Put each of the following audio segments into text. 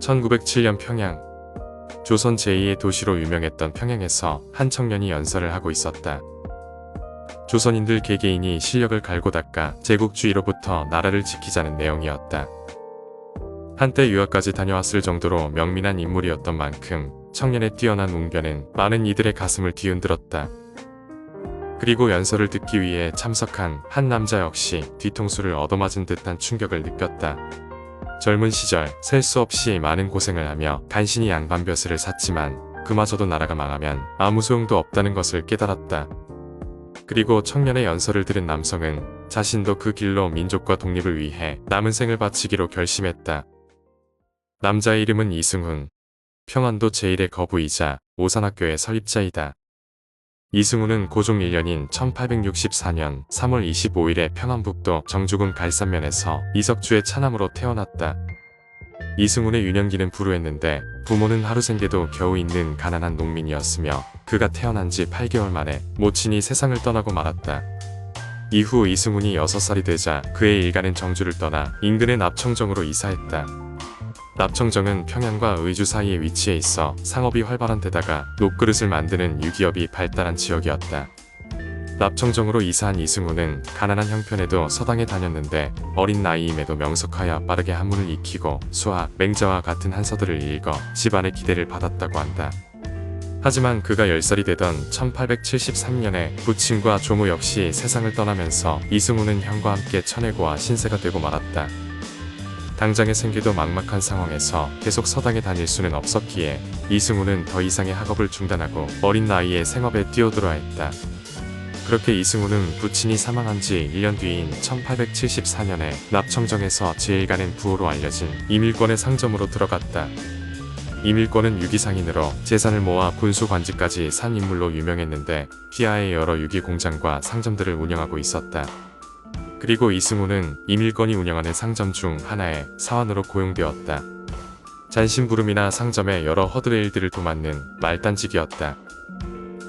1907년 평양. 조선 제2의 도시로 유명했던 평양에서 한 청년이 연설을 하고 있었다. 조선인들 개개인이 실력을 갈고 닦아 제국주의로부터 나라를 지키자는 내용이었다. 한때 유학까지 다녀왔을 정도로 명민한 인물이었던 만큼 청년의 뛰어난 웅변은 많은 이들의 가슴을 뒤흔들었다. 그리고 연설을 듣기 위해 참석한 한 남자 역시 뒤통수를 얻어맞은 듯한 충격을 느꼈다. 젊은 시절 셀 수 없이 많은 고생을 하며 간신히 양반벼슬을 샀지만 그마저도 나라가 망하면 아무 소용도 없다는 것을 깨달았다. 그리고 청년의 연설을 들은 남성은 자신도 그 길로 민족과 독립을 위해 남은 생을 바치기로 결심했다. 남자의 이름은 이승훈. 평안도 제1의 거부이자 오산학교의 설립자이다. 이승훈은 고종 1년인 1864년 3월 25일에 평안북도 정주군 갈산면에서 이석주의 차남으로 태어났다. 이승훈의 유년기는 불우했는데 부모는 하루 생계도 겨우 있는 가난한 농민이었으며 그가 태어난 지 8개월 만에 모친이 세상을 떠나고 말았다. 이후 이승훈이 6살이 되자 그의 일가는 정주를 떠나 인근의 납청정으로 이사했다. 납청정은 평양과 의주 사이에 위치해 있어 상업이 활발한 데다가 녹그릇을 만드는 유기업이 발달한 지역이었다. 납청정으로 이사한 이승훈은 가난한 형편에도 서당에 다녔는데 어린 나이임에도 명석하여 빠르게 한문을 익히고 수학, 맹자와 같은 한서들을 읽어 집안의 기대를 받았다고 한다. 하지만 그가 10살이 되던 1873년에 부친과 조무 역시 세상을 떠나면서 이승훈은 형과 함께 천해고와 신세가 되고 말았다. 당장의 생계도 막막한 상황에서 계속 서당에 다닐 수는 없었기에 이승훈은 더 이상의 학업을 중단하고 어린 나이에 생업에 뛰어들어야 했다. 그렇게 이승훈은 부친이 사망한 지 1년 뒤인 1874년에 납청정에서 제일 가는 부호로 알려진 이밀권의 상점으로 들어갔다. 이밀권은 유기상인으로 재산을 모아 군수관직까지 산 인물로 유명했는데 휘하의 여러 유기 공장과 상점들을 운영하고 있었다. 그리고 이승훈은 이밀권이 운영하는 상점 중 하나에 사환으로 고용되었다. 잔심부름이나 상점의 여러 허드렛 일들을 도맡는 말단직이었다.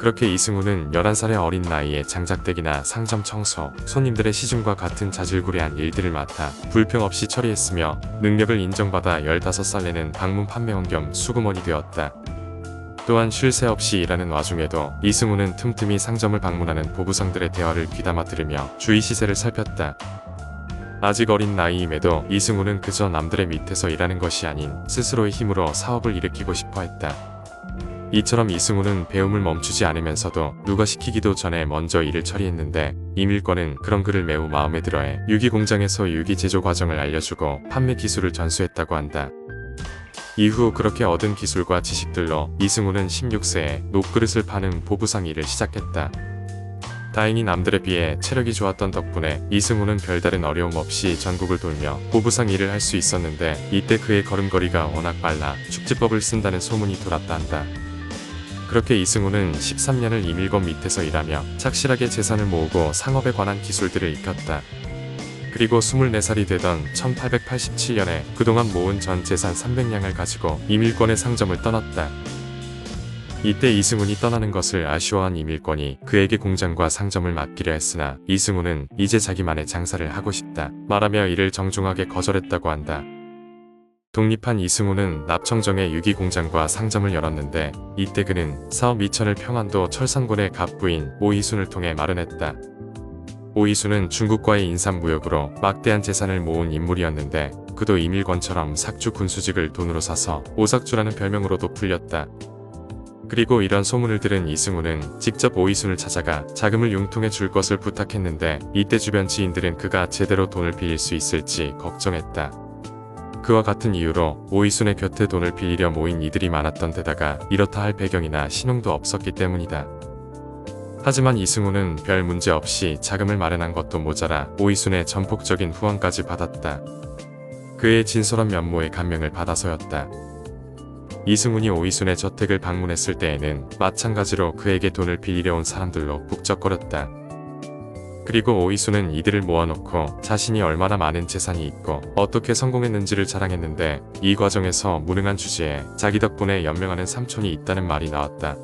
그렇게 이승훈은 11살의 어린 나이에 장작대기나 상점 청소, 손님들의 시중과 같은 자질구레한 일들을 맡아 불평 없이 처리했으며 능력을 인정받아 15살 내는 방문 판매원 겸 수구먼이 되었다. 또한 쉴 새 없이 일하는 와중에도 이승훈은 틈틈이 상점을 방문하는 보부상들의 대화를 귀담아 들으며 주위 시세를 살폈다. 아직 어린 나이임에도 이승훈은 그저 남들의 밑에서 일하는 것이 아닌 스스로의 힘으로 사업을 일으키고 싶어 했다. 이처럼 이승훈은 배움을 멈추지 않으면서도 누가 시키기도 전에 먼저 일을 처리했는데 이밀권은 그런 그를 매우 마음에 들어해 유기공장에서 유기 제조 과정을 알려주고 판매 기술을 전수했다고 한다. 이후 그렇게 얻은 기술과 지식들로 이승훈은 16세에 녹그릇을 파는 보부상 일을 시작했다. 다행히 남들에 비해 체력이 좋았던 덕분에 이승훈은 별다른 어려움 없이 전국을 돌며 보부상 일을 할 수 있었는데 이때 그의 걸음걸이가 워낙 빨라 축지법을 쓴다는 소문이 돌았다 한다. 그렇게 이승훈은 13년을 이밀권 밑에서 일하며 착실하게 재산을 모으고 상업에 관한 기술들을 익혔다. 그리고 24살이 되던 1887년에 그동안 모은 전 재산 300냥을 가지고 이밀권의 상점을 떠났다. 이때 이승훈이 떠나는 것을 아쉬워한 이밀권이 그에게 공장과 상점을 맡기려 했으나 이승훈은 이제 자기만의 장사를 하고 싶다 말하며 이를 정중하게 거절했다고 한다. 독립한 이승훈은 납청정의 유기공장과 상점을 열었는데 이때 그는 사업 미천을 평안도 철산군의 갑부인 오이순을 통해 마련했다. 오이순은 중국과의 인삼무역으로 막대한 재산을 모은 인물이었는데 그도 이밀권처럼 삭주 군수직을 돈으로 사서 오삭주라는 별명으로도 불렸다. 그리고 이런 소문을 들은 이승훈은 직접 오이순을 찾아가 자금을 융통해 줄 것을 부탁했는데 이때 주변 지인들은 그가 제대로 돈을 빌릴 수 있을지 걱정했다. 그와 같은 이유로 오이순의 곁에 돈을 빌리려 모인 이들이 많았던 데다가 이렇다 할 배경이나 신용도 없었기 때문이다. 하지만 이승훈은 별 문제 없이 자금을 마련한 것도 모자라 오이순의 전폭적인 후원까지 받았다. 그의 진솔한 면모에 감명을 받아서였다. 이승훈이 오이순의 저택을 방문했을 때에는 마찬가지로 그에게 돈을 빌리려 온 사람들로 북적거렸다. 그리고 오이순은 이들을 모아놓고 자신이 얼마나 많은 재산이 있고 어떻게 성공했는지를 자랑했는데 이 과정에서 무능한 주제에 자기 덕분에 연명하는 삼촌이 있다는 말이 나왔다.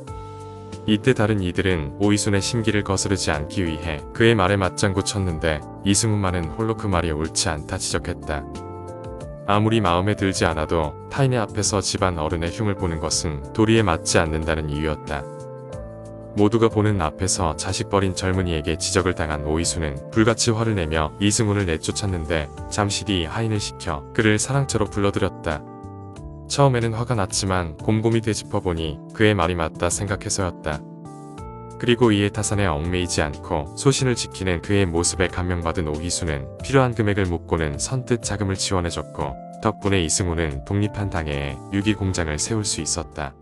이때 다른 이들은 오이순의 심기를 거스르지 않기 위해 그의 말에 맞장구 쳤는데 이승훈만은 홀로 그 말이 옳지 않다 지적했다. 아무리 마음에 들지 않아도 타인의 앞에서 집안 어른의 흉을 보는 것은 도리에 맞지 않는다는 이유였다. 모두가 보는 앞에서 자식 버린 젊은이에게 지적을 당한 오이수는 불같이 화를 내며 이승훈을 내쫓았는데 잠시 뒤 하인을 시켜 그를 사랑처로 불러들였다. 처음에는 화가 났지만 곰곰이 되짚어보니 그의 말이 맞다 생각해서였다. 그리고 이에 타산에 얽매이지 않고 소신을 지키는 그의 모습에 감명받은 오희수는 필요한 금액을 묻고는 선뜻 자금을 지원해줬고 덕분에 이승훈은 독립한 당해에 유기 공장을 세울 수 있었다.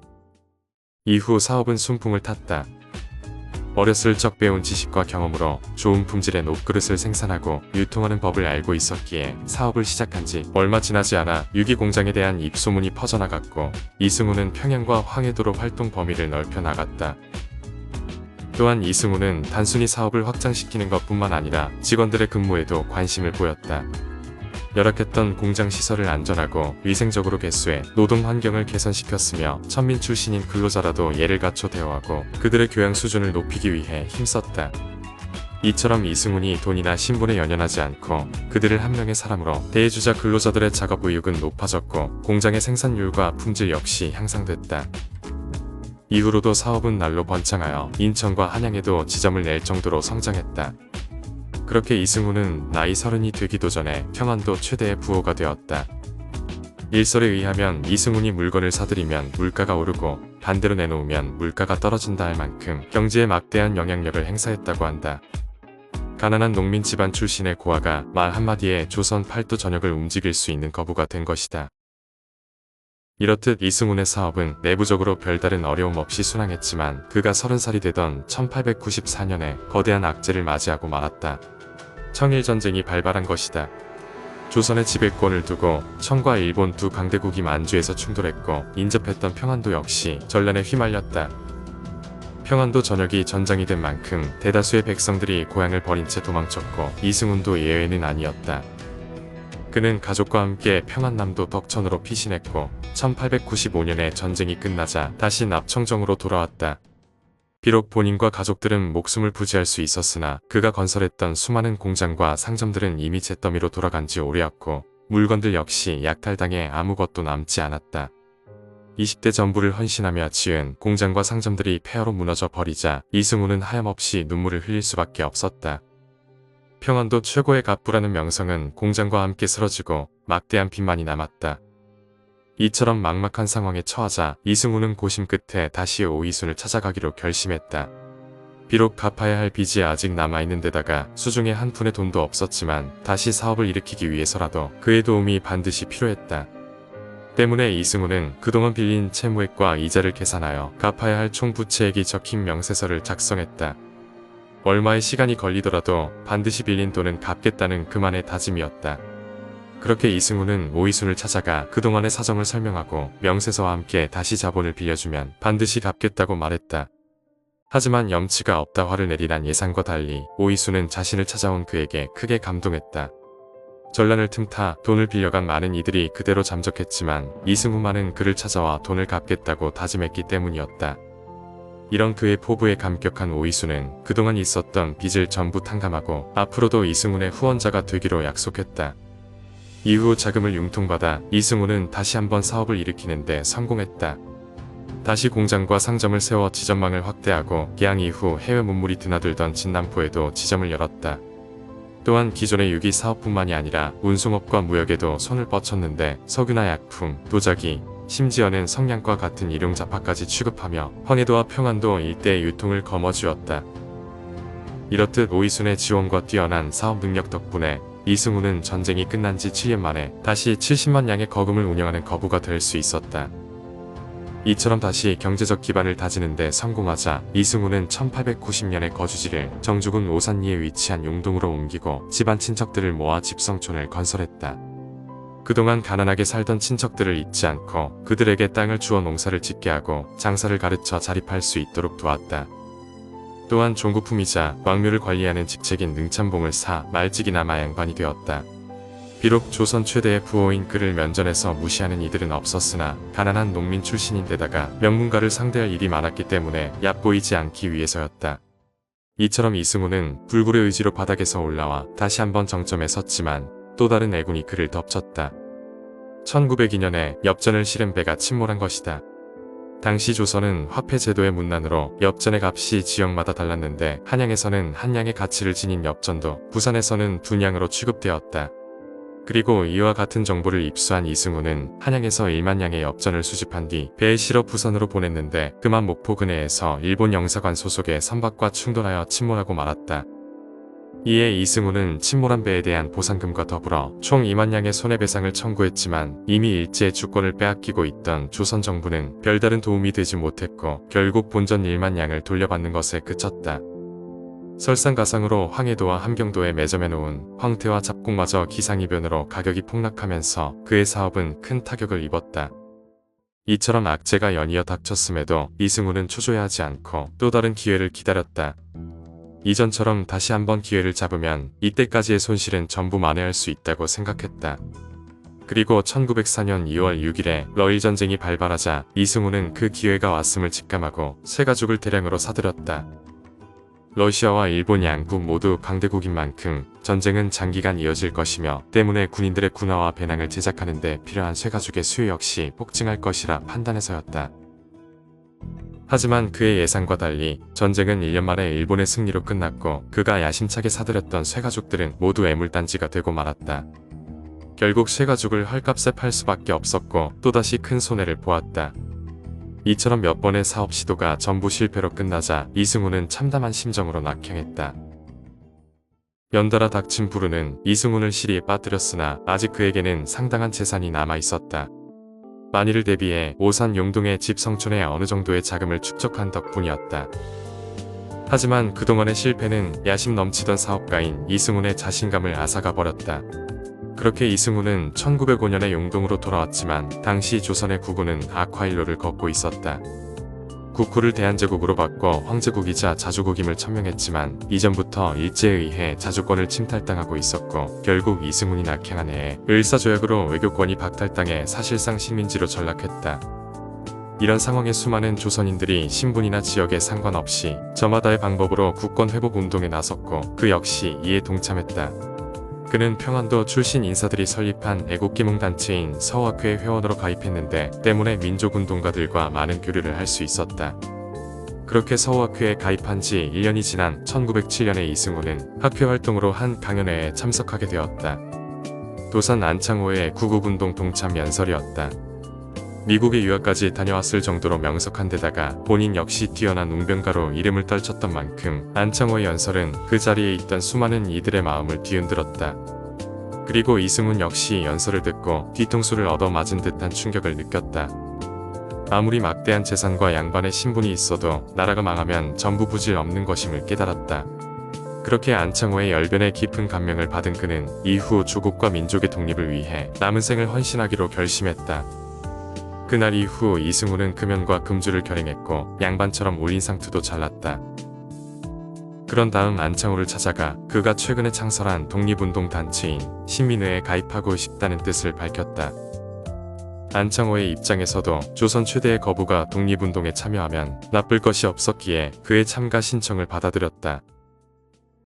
이후 사업은 순풍을 탔다. 어렸을 적 배운 지식과 경험으로 좋은 품질의 녹그릇을 생산하고 유통하는 법을 알고 있었기에 사업을 시작한 지 얼마 지나지 않아 유기 공장에 대한 입소문이 퍼져나갔고 이승훈은 평양과 황해도로 활동 범위를 넓혀 나갔다. 또한 이승훈은 단순히 사업을 확장시키는 것뿐만 아니라 직원들의 근무에도 관심을 보였다. 열악했던 공장 시설을 안전하고 위생적으로 개수해 노동 환경을 개선시켰으며 천민 출신인 근로자라도 예를 갖춰 대우하고 그들의 교양 수준을 높이기 위해 힘썼다. 이처럼 이승훈이 돈이나 신분에 연연하지 않고 그들을 한 명의 사람으로 대해주자 근로자들의 작업 의욕은 높아졌고 공장의 생산율과 품질 역시 향상됐다. 이후로도 사업은 날로 번창하여 인천과 한양에도 지점을 낼 정도로 성장했다. 그렇게 이승훈은 나이 30이 되기도 전에 평안도 최대의 부호가 되었다. 일설에 의하면 이승훈이 물건을 사들이면 물가가 오르고 반대로 내놓으면 물가가 떨어진다 할 만큼 경제에 막대한 영향력을 행사했다고 한다. 가난한 농민 집안 출신의 고아가 말 한마디에 조선 팔도 전역을 움직일 수 있는 거부가 된 것이다. 이렇듯 이승훈의 사업은 내부적으로 별다른 어려움 없이 순항했지만 그가 30살이 되던 1894년에 거대한 악재를 맞이하고 말았다. 청일전쟁이 발발한 것이다. 조선의 지배권을 두고 청과 일본 두 강대국이 만주에서 충돌했고 인접했던 평안도 역시 전란에 휘말렸다. 평안도 전역이 전장이 된 만큼 대다수의 백성들이 고향을 버린 채 도망쳤고 이승훈도 예외는 아니었다. 그는 가족과 함께 평안남도 덕천으로 피신했고 1895년에 전쟁이 끝나자 다시 납청정으로 돌아왔다. 비록 본인과 가족들은 목숨을 부지할 수 있었으나 그가 건설했던 수많은 공장과 상점들은 이미 잿더미로 돌아간 지 오래였고 물건들 역시 약탈당해 아무것도 남지 않았다. 20대 전부를 헌신하며 지은 공장과 상점들이 폐허로 무너져 버리자 이승훈은 하염없이 눈물을 흘릴 수밖에 없었다. 평안도 최고의 갑부라는 명성은 공장과 함께 쓰러지고 막대한 빚만이 남았다. 이처럼 막막한 상황에 처하자 이승훈은 고심 끝에 다시 오이순을 찾아가기로 결심했다. 비록 갚아야 할 빚이 아직 남아있는 데다가 수중에 한 푼의 돈도 없었지만 다시 사업을 일으키기 위해서라도 그의 도움이 반드시 필요했다. 때문에 이승훈은 그동안 빌린 채무액과 이자를 계산하여 갚아야 할 총 부채액이 적힌 명세서를 작성했다. 얼마의 시간이 걸리더라도 반드시 빌린 돈은 갚겠다는 그만의 다짐이었다. 그렇게 이승훈은 오이순을 찾아가 그동안의 사정을 설명하고 명세서와 함께 다시 자본을 빌려주면 반드시 갚겠다고 말했다. 하지만 염치가 없다 화를 내리란 예상과 달리 오이순은 자신을 찾아온 그에게 크게 감동했다. 전란을 틈타 돈을 빌려간 많은 이들이 그대로 잠적했지만 이승훈만은 그를 찾아와 돈을 갚겠다고 다짐했기 때문이었다. 이런 그의 포부에 감격한 오이순은 그동안 있었던 빚을 전부 탕감하고 앞으로도 이승훈의 후원자가 되기로 약속했다. 이후 자금을 융통받아 이승훈은 다시 한번 사업을 일으키는데 성공했다. 다시 공장과 상점을 세워 지점망을 확대하고 개항 이후 해외 문물이 드나들던 진남포에도 지점을 열었다. 또한 기존의 유기 사업뿐만이 아니라 운송업과 무역에도 손을 뻗쳤는데 석유나 약품, 도자기, 심지어는 성냥과 같은 일용 잡화까지 취급하며 황해도와 평안도 일대의 유통을 거머쥐었다. 이렇듯 오이순의 지원과 뛰어난 사업 능력 덕분에 이승훈은 전쟁이 끝난 지 7년 만에 다시 70만 양의 거금을 운영하는 거부가 될 수 있었다. 이처럼 다시 경제적 기반을 다지는 데 성공하자 이승훈은 1890년에 거주지를 정주군 오산리에 위치한 용동으로 옮기고 집안 친척들을 모아 집성촌을 건설했다. 그동안 가난하게 살던 친척들을 잊지 않고 그들에게 땅을 주어 농사를 짓게 하고 장사를 가르쳐 자립할 수 있도록 도왔다. 또한 종구품이자 왕묘를 관리하는 직책인 능참봉을 사 말직이나 마양반이 되었다. 비록 조선 최대의 부호인 그를 면전에서 무시하는 이들은 없었으나 가난한 농민 출신인데다가 명문가를 상대할 일이 많았기 때문에 얕보이지 않기 위해서였다. 이처럼 이승훈은 불굴의 의지로 바닥에서 올라와 다시 한번 정점에 섰지만 또 다른 애군이 그를 덮쳤다. 1902년에 엽전을 실은 배가 침몰한 것이다. 당시 조선은 화폐 제도의 문난으로 엽전의 값이 지역마다 달랐는데 한양에서는 한 냥의 가치를 지닌 엽전도 부산에서는 두 냥으로 취급되었다. 그리고 이와 같은 정보를 입수한 이승우는 한양에서 1만 냥의 엽전을 수집한 뒤 배에 실어 부산으로 보냈는데 그만 목포 근해에서 일본 영사관 소속의 선박과 충돌하여 침몰하고 말았다. 이에 이승우는 침몰한 배에 대한 보상금과 더불어 총 2만 냥의 손해배상을 청구했지만 이미 일제의 주권을 빼앗기고 있던 조선 정부는 별다른 도움이 되지 못했고 결국 본전 1만 냥을 돌려받는 것에 그쳤다. 설상가상으로 황해도와 함경도에 매점해놓은 황태와 잡곡마저 기상이변으로 가격이 폭락하면서 그의 사업은 큰 타격을 입었다. 이처럼 악재가 연이어 닥쳤음에도 이승우는 초조해하지 않고 또 다른 기회를 기다렸다. 이전처럼 다시 한번 기회를 잡으면 이때까지의 손실은 전부 만회할 수 있다고 생각했다. 그리고 1904년 2월 6일에 러일 전쟁이 발발하자 이승우는 그 기회가 왔음을 직감하고 쇠가죽을 대량으로 사들였다. 러시아와 일본 양국 모두 강대국인 만큼 전쟁은 장기간 이어질 것이며 때문에 군인들의 군화와 배낭을 제작하는 데 필요한 쇠가죽의 수요 역시 폭증할 것이라 판단해서였다. 하지만 그의 예상과 달리 전쟁은 1년 만에 일본의 승리로 끝났고 그가 야심차게 사들였던 쇠가죽들은 모두 애물단지가 되고 말았다. 결국 쇠가죽을 헐값에 팔 수밖에 없었고 또다시 큰 손해를 보았다. 이처럼 몇 번의 사업 시도가 전부 실패로 끝나자 이승우는 참담한 심정으로 낙향했다. 연달아 닥친 불운은 이승우를 시리에 빠뜨렸으나 아직 그에게는 상당한 재산이 남아있었다. 만일을 대비해 오산 용동의 집 성촌에 어느 정도의 자금을 축적한 덕분이었다. 하지만 그동안의 실패는 야심 넘치던 사업가인 이승훈의 자신감을 앗아가버렸다. 그렇게 이승훈은 1905년에 용동으로 돌아왔지만 당시 조선의 국호는 아쿠아일로를 걷고 있었다. 국호를 대한제국으로 바꿔 황제국이자 자주국임을 천명했지만 이전부터 일제에 의해 자주권을 침탈당하고 있었고 결국 이승훈이 낙향한 해에 을사조약으로 외교권이 박탈당해 사실상 식민지로 전락했다. 이런 상황에 수많은 조선인들이 신분이나 지역에 상관없이 저마다의 방법으로 국권 회복 운동에 나섰고 그 역시 이에 동참했다. 그는 평안도 출신 인사들이 설립한 애국기몽단체인 서학회 회원으로 가입했는데 때문에 민족운동가들과 많은 교류를 할 수 있었다. 그렇게 서학회에 가입한 지 1년이 지난 1907년에 이승우는 학회 활동으로 한 강연회에 참석하게 되었다. 도산 안창호의 구국운동 동참 연설이었다. 미국에 유학까지 다녀왔을 정도로 명석한 데다가 본인 역시 뛰어난 웅변가로 이름을 떨쳤던 만큼 안창호의 연설은 그 자리에 있던 수많은 이들의 마음을 뒤흔들었다. 그리고 이승훈 역시 연설을 듣고 뒤통수를 얻어맞은 듯한 충격을 느꼈다. 아무리 막대한 재산과 양반의 신분이 있어도 나라가 망하면 전부 부질 없는 것임을 깨달았다. 그렇게 안창호의 열변에 깊은 감명을 받은 그는 이후 조국과 민족의 독립을 위해 남은 생을 헌신하기로 결심했다. 그날 이후 이승훈은 금연과 금주를 결행했고 양반처럼 올인상투도 잘났다. 그런 다음 안창호를 찾아가 그가 최근에 창설한 독립운동 단체인 신민회에 가입하고 싶다는 뜻을 밝혔다. 안창호의 입장에서도 조선 최대의 거부가 독립운동에 참여하면 나쁠 것이 없었기에 그의 참가 신청을 받아들였다.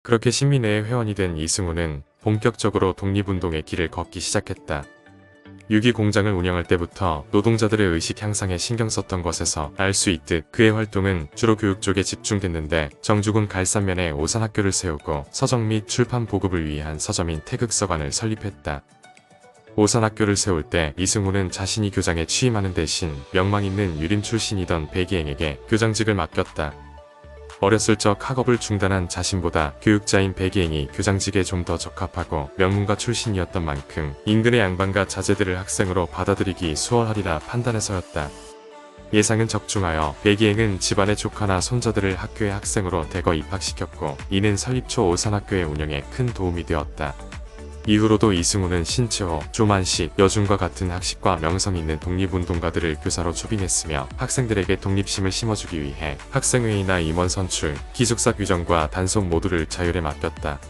그렇게 신민회의 회원이 된 이승훈은 본격적으로 독립운동의 길을 걷기 시작했다. 유기 공장을 운영할 때부터 노동자들의 의식 향상에 신경 썼던 것에서 알 수 있듯 그의 활동은 주로 교육 쪽에 집중됐는데 정주군 갈산면에 오산학교를 세우고 서적 및 출판 보급을 위한 서점인 태극서관을 설립했다. 오산학교를 세울 때 이승훈은 자신이 교장에 취임하는 대신 명망 있는 유림 출신이던 백이행에게 교장직을 맡겼다. 어렸을 적 학업을 중단한 자신보다 교육자인 백이행이 교장직에 좀 더 적합하고 명문가 출신이었던 만큼 인근의 양반과 자제들을 학생으로 받아들이기 수월하리라 판단해서였다. 예상은 적중하여 백이행은 집안의 조카나 손자들을 학교의 학생으로 대거 입학시켰고 이는 설립 초 오산학교의 운영에 큰 도움이 되었다. 이후로도 이승훈은 신채호, 조만식, 여준과 같은 학식과 명성 있는 독립운동가들을 교사로 초빙했으며 학생들에게 독립심을 심어주기 위해 학생회의나 임원 선출, 기숙사 규정과 단속 모두를 자율에 맡겼다.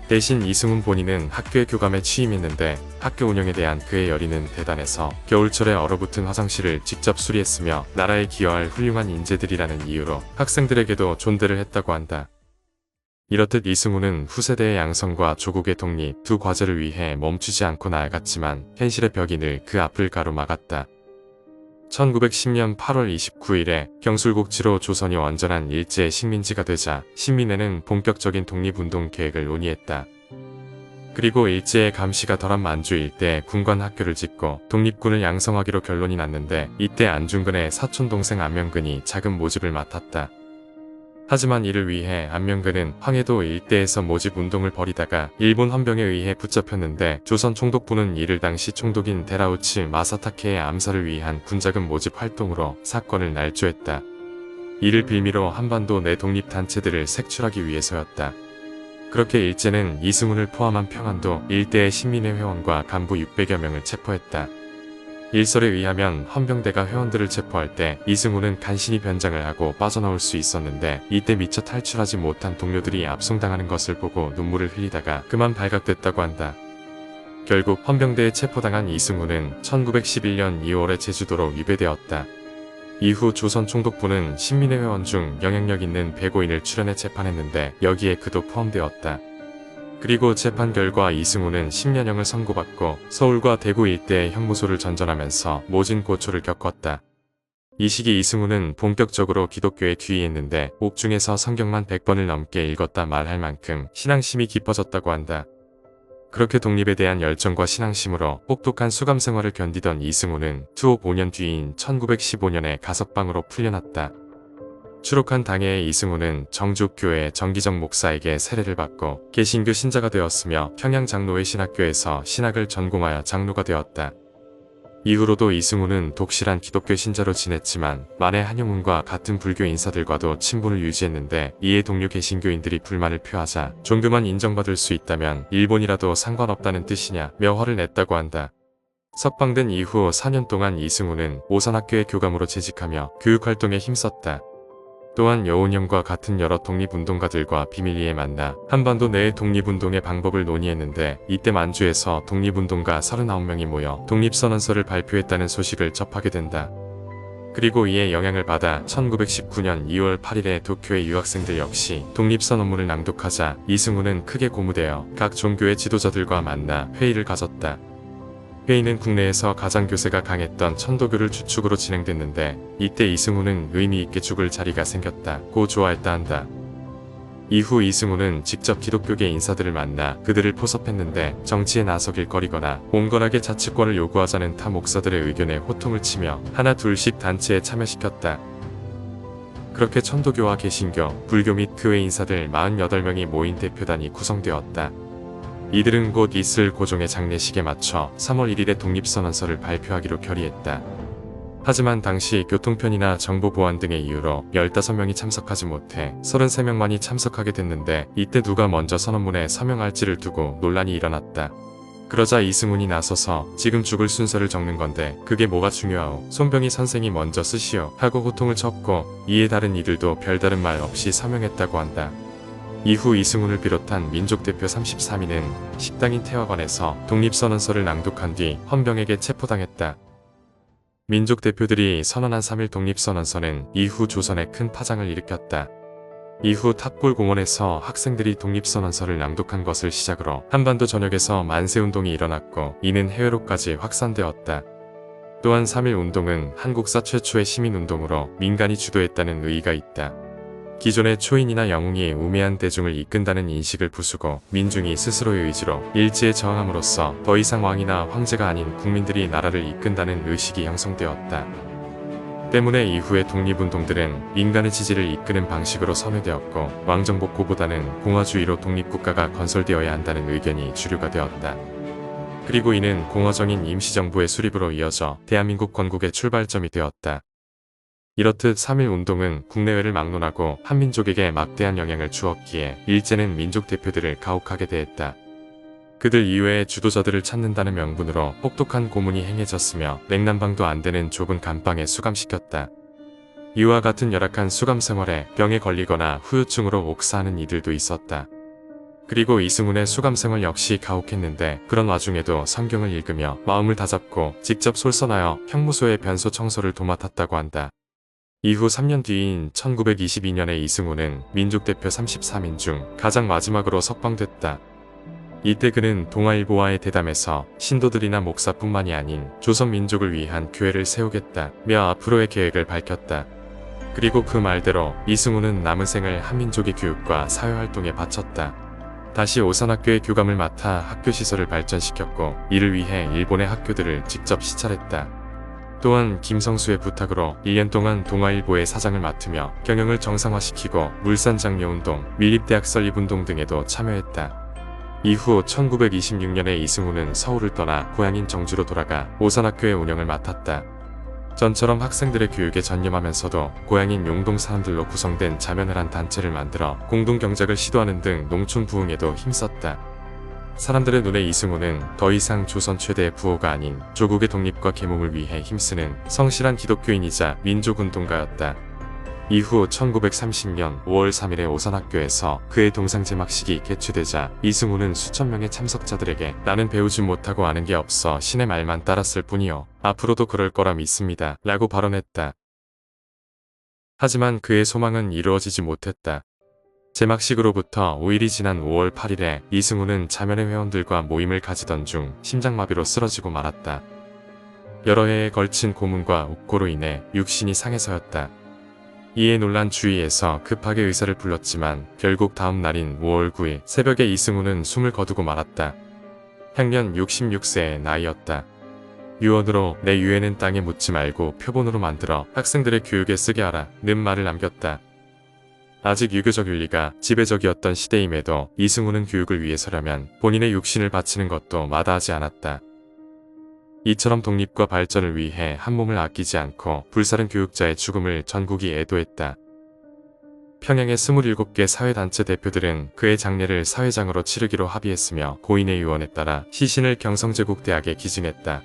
대신 이승훈 본인은 학교의 교감에 취임했는데 학교 운영에 대한 그의 열의는 대단해서 겨울철에 얼어붙은 화장실을 직접 수리했으며 나라에 기여할 훌륭한 인재들이라는 이유로 학생들에게도 존대를 했다고 한다. 이렇듯 이승우는 후세대의 양성과 조국의 독립 두 과제를 위해 멈추지 않고 나아갔지만 현실의 벽이 늘 그 앞을 가로막았다. 1910년 8월 29일에 경술국지로 조선이 완전한 일제의 식민지가 되자 신민회는 본격적인 독립운동 계획을 논의했다. 그리고 일제의 감시가 덜한 만주 일대에 군관 학교를 짓고 독립군을 양성하기로 결론이 났는데 이때 안중근의 사촌 동생 안명근이 자금 모집을 맡았다. 하지만 이를 위해 안명근은 황해도 일대에서 모집 운동을 벌이다가 일본 헌병에 의해 붙잡혔는데 조선 총독부는 이를 당시 총독인 데라우치 마사타케의 암살을 위한 군자금 모집 활동으로 사건을 날조했다. 이를 빌미로 한반도 내 독립단체들을 색출하기 위해서였다. 그렇게 일제는 이승훈을 포함한 평안도 일대의 신민회 회원과 간부 600여 명을 체포했다. 일설에 의하면 헌병대가 회원들을 체포할 때 이승훈은 간신히 변장을 하고 빠져나올 수 있었는데 이때 미처 탈출하지 못한 동료들이 압송당하는 것을 보고 눈물을 흘리다가 그만 발각됐다고 한다. 결국 헌병대에 체포당한 이승훈은 1911년 2월에 제주도로 위배되었다. 이후 조선 총독부는 신민회 회원 중 영향력 있는 배고인을 출연해 재판했는데 여기에 그도 포함되었다. 그리고 재판 결과 이승훈은 10년형을 선고받고 서울과 대구 일대의 형무소를 전전하면서 모진 고초를 겪었다. 이 시기 이승훈은 본격적으로 기독교에 귀의했는데 옥중에서 성경만 100번을 넘게 읽었다 말할 만큼 신앙심이 깊어졌다고 한다. 그렇게 독립에 대한 열정과 신앙심으로 혹독한 수감 생활을 견디던 이승훈은 투옥 5년 뒤인 1915년에 가석방으로 풀려났다. 추록한 당해의 이승훈은 정주교회 정기정 목사에게 세례를 받고 개신교 신자가 되었으며 평양 장로회 신학교에서 신학을 전공하여 장로가 되었다. 이후로도 이승훈은 독실한 기독교 신자로 지냈지만 만해 한용운과 같은 불교 인사들과도 친분을 유지했는데 이에 동료 개신교인들이 불만을 표하자 종교만 인정받을 수 있다면 일본이라도 상관없다는 뜻이냐며 화를 냈다고 한다. 석방된 이후 4년 동안 이승훈은 오산학교의 교감으로 재직하며 교육활동에 힘썼다. 또한 여운형과 같은 여러 독립운동가들과 비밀리에 만나 한반도 내의 독립운동의 방법을 논의했는데 이때 만주에서 독립운동가 39명이 모여 독립선언서를 발표했다는 소식을 접하게 된다. 그리고 이에 영향을 받아 1919년 2월 8일에 도쿄의 유학생들 역시 독립선언문을 낭독하자 이승훈은 크게 고무되어 각 종교의 지도자들과 만나 회의를 가졌다. 회의는 국내에서 가장 교세가 강했던 천도교를 주축으로 진행됐는데 이때 이승훈은 의미있게 죽을 자리가 생겼다고 좋아했다 한다. 이후 이승훈은 직접 기독교계 인사들을 만나 그들을 포섭했는데 정치에 나서길 꺼리거나 온건하게 자치권을 요구하자는 타 목사들의 의견에 호통을 치며 하나 둘씩 단체에 참여시켰다. 그렇게 천도교와 개신교, 불교 및 그 외 인사들 48명이 모인 대표단이 구성되었다. 이들은 곧 있을 고종의 장례식에 맞춰 3월 1일에 독립선언서를 발표하기로 결의했다. 하지만 당시 교통편이나 정보 보안 등의 이유로 15명이 참석하지 못해 33명만이 참석하게 됐는데 이때 누가 먼저 선언문에 서명할지를 두고 논란이 일어났다. 그러자 이승훈이 나서서 지금 죽을 순서를 적는 건데 그게 뭐가 중요하오. 손병희 선생이 먼저 쓰시오 하고 호통을 쳤고 이에 다른 이들도 별다른 말 없이 서명했다고 한다. 이후 이승훈을 비롯한 민족대표 33인은 식당인 태화관에서 독립선언서를 낭독한 뒤 헌병에게 체포당했다. 민족대표들이 선언한 3일 독립선언서는 이후 조선에 큰 파장을 일으켰다. 이후 탑골공원에서 학생들이 독립선언서를 낭독한 것을 시작으로 한반도 전역에서 만세운동이 일어났고 이는 해외로까지 확산되었다. 또한 3.1 운동은 한국사 최초의 시민운동으로 민간이 주도했다는 의의가 있다. 기존의 초인이나 영웅이 우매한 대중을 이끈다는 인식을 부수고 민중이 스스로의 의지로 일제에 저항함으로써 더 이상 왕이나 황제가 아닌 국민들이 나라를 이끈다는 의식이 형성되었다. 때문에 이후의 독립운동들은 민간의 지지를 이끄는 방식으로 선회되었고 왕정복고보다는 공화주의로 독립국가가 건설되어야 한다는 의견이 주류가 되었다. 그리고 이는 공화정인 임시정부의 수립으로 이어져 대한민국 건국의 출발점이 되었다. 이렇듯 3.1 운동은 국내외를 막론하고 한민족에게 막대한 영향을 주었기에 일제는 민족 대표들을 가혹하게 대했다. 그들 이외의 주도자들을 찾는다는 명분으로 혹독한 고문이 행해졌으며 냉난방도 안 되는 좁은 감방에 수감시켰다. 이와 같은 열악한 수감 생활에 병에 걸리거나 후유증으로 옥사하는 이들도 있었다. 그리고 이승훈의 수감 생활 역시 가혹했는데 그런 와중에도 성경을 읽으며 마음을 다잡고 직접 솔선하여 형무소의 변소 청소를 도맡았다고 한다. 이후 3년 뒤인 1922년에 이승우는 민족대표 33인 중 가장 마지막으로 석방됐다. 이때 그는 동아일보와의 대담에서 신도들이나 목사뿐만이 아닌 조선 민족을 위한 교회를 세우겠다며 앞으로의 계획을 밝혔다. 그리고 그 말대로 이승우는 남은 생을 한민족의 교육과 사회활동에 바쳤다. 다시 오산학교의 교감을 맡아 학교 시설을 발전시켰고 이를 위해 일본의 학교들을 직접 시찰했다. 또한 김성수의 부탁으로 1년 동안 동아일보의 사장을 맡으며 경영을 정상화시키고 물산장려운동, 밀립대학 설립운동 등에도 참여했다. 이후 1926년에 이승우는 서울을 떠나 고향인 정주로 돌아가 오산학교의 운영을 맡았다. 전처럼 학생들의 교육에 전념하면서도 고향인 용동 사람들로 구성된 자면을 한 단체를 만들어 공동경작을 시도하는 등 농촌 부흥에도 힘썼다. 사람들의 눈에 이승우는 더 이상 조선 최대의 부호가 아닌 조국의 독립과 계몽을 위해 힘쓰는 성실한 기독교인이자 민족운동가였다. 이후 1930년 5월 3일에 오산학교에서 그의 동상 제막식이 개최되자 이승우는 수천 명의 참석자들에게 나는 배우지 못하고 아는 게 없어 신의 말만 따랐을 뿐이요. 앞으로도 그럴 거라 믿습니다. 라고 발언했다. 하지만 그의 소망은 이루어지지 못했다. 제막식으로부터 5일이 지난 5월 8일에 이승우는 자면회 회원들과 모임을 가지던 중 심장마비로 쓰러지고 말았다. 여러 해에 걸친 고문과 옥고로 인해 육신이 상해서였다. 이에 놀란 주위에서 급하게 의사를 불렀지만 결국 다음 날인 5월 9일 새벽에 이승우는 숨을 거두고 말았다. 향년 66세의 나이였다. 유언으로 내 유해는 땅에 묻지 말고 표본으로 만들어 학생들의 교육에 쓰게 하라 는 말을 남겼다. 아직 유교적 윤리가 지배적이었던 시대임에도 이승우는 교육을 위해서라면 본인의 육신을 바치는 것도 마다하지 않았다. 이처럼 독립과 발전을 위해 한 몸을 아끼지 않고 불사른 교육자의 죽음을 전국이 애도했다. 평양의 27개 사회단체 대표들은 그의 장례를 사회장으로 치르기로 합의했으며 고인의 유언에 따라 시신을 경성제국대학에 기증했다.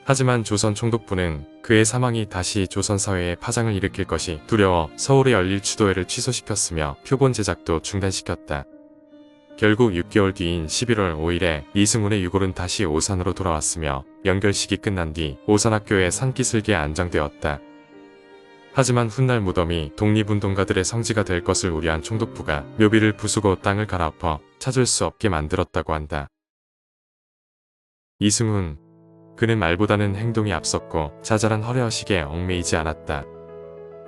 하지만 조선 총독부는 그의 사망이 다시 조선 사회에 파장을 일으킬 것이 두려워 서울에 열릴 추도회를 취소시켰으며 표본 제작도 중단시켰다. 결국 6개월 뒤인 11월 5일에 이승훈의 유골은 다시 오산으로 돌아왔으며 연결식이 끝난 뒤 오산학교에 산기슭에 안장되었다. 하지만 훗날 무덤이 독립운동가들의 성지가 될 것을 우려한 총독부가 묘비를 부수고 땅을 갈아엎어 찾을 수 없게 만들었다고 한다. 이승훈, 그는 말보다는 행동이 앞섰고 자잘한 허례허식에 얽매이지 않았다.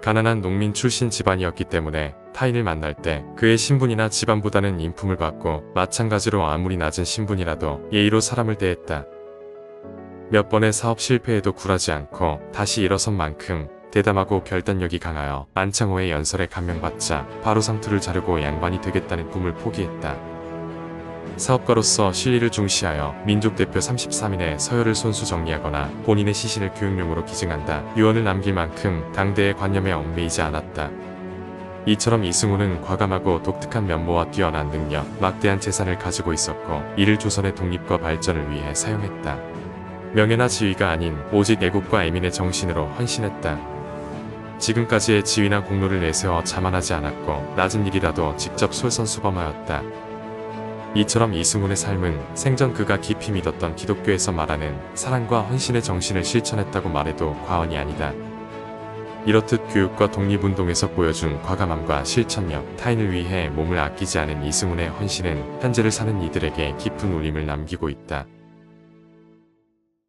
가난한 농민 출신 집안이었기 때문에 타인을 만날 때 그의 신분이나 집안보다는 인품을 받고 마찬가지로 아무리 낮은 신분이라도 예의로 사람을 대했다. 몇 번의 사업 실패에도 굴하지 않고 다시 일어선 만큼 대담하고 결단력이 강하여 안창호의 연설에 감명받자 바로 상투를 자르고 양반이 되겠다는 꿈을 포기했다. 사업가로서 실리를 중시하여 민족대표 33인의 서열을 손수 정리하거나 본인의 시신을 교육용으로 기증한다. 유언을 남길 만큼 당대의 관념에 얽매이지 않았다. 이처럼 이승우는 과감하고 독특한 면모와 뛰어난 능력, 막대한 재산을 가지고 있었고 이를 조선의 독립과 발전을 위해 사용했다. 명예나 지위가 아닌 오직 애국과 애민의 정신으로 헌신했다. 지금까지의 지위나 공로를 내세워 자만하지 않았고 낮은 일이라도 직접 솔선수범하였다. 이처럼 이승훈의 삶은 생전 그가 깊이 믿었던 기독교에서 말하는 사랑과 헌신의 정신을 실천했다고 말해도 과언이 아니다. 이렇듯 교육과 독립운동에서 보여준 과감함과 실천력, 타인을 위해 몸을 아끼지 않은 이승훈의 헌신은 현재를 사는 이들에게 깊은 울림을 남기고 있다.